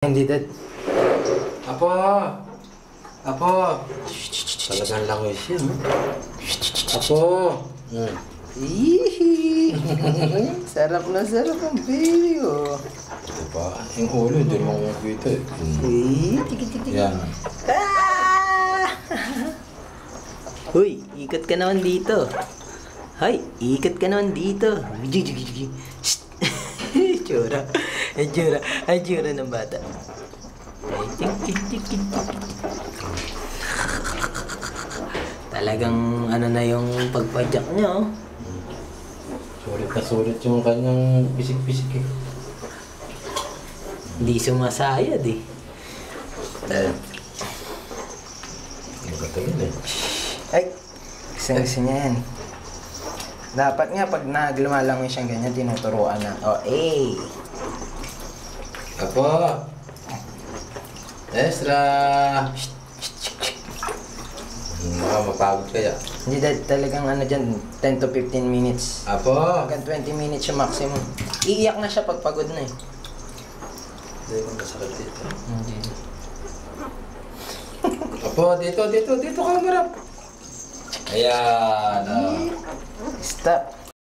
Hindi dad. Apo! Apo! Talagang langoy siya, no? Apo! Ihi! Sarap na sarap ang baby, oh. Diba? Yung ulo, hindi mo makikita eh. Tiki-tiki. Yan. Ah! Uy, ikot ka naman dito. Hay, ikot ka naman dito. Shhh. Tsura. Ang tsura ng bata. Talagang ano na yung pagpadyak niya, oh. Sulit na sulit yung kanyang pisik-pisik eh. Hindi sumasayad, eh. Hindi ba tayo eh? Ay, gusto niya yan. Dapat nga pag naglumalangoy siyang ganyan, tinuturuan na. Oh, eh. Apo! Ezra! Baka mapagod kaya. Hindi talagang ano dyan, 10 to 15 minutes. Apo! Hanggang 20 minutes yung maximum. Iiyak na siya pag pagod na eh. Hindi ko masakit dito. Hindi. Apo, dito ka marap. Ayan. Stop.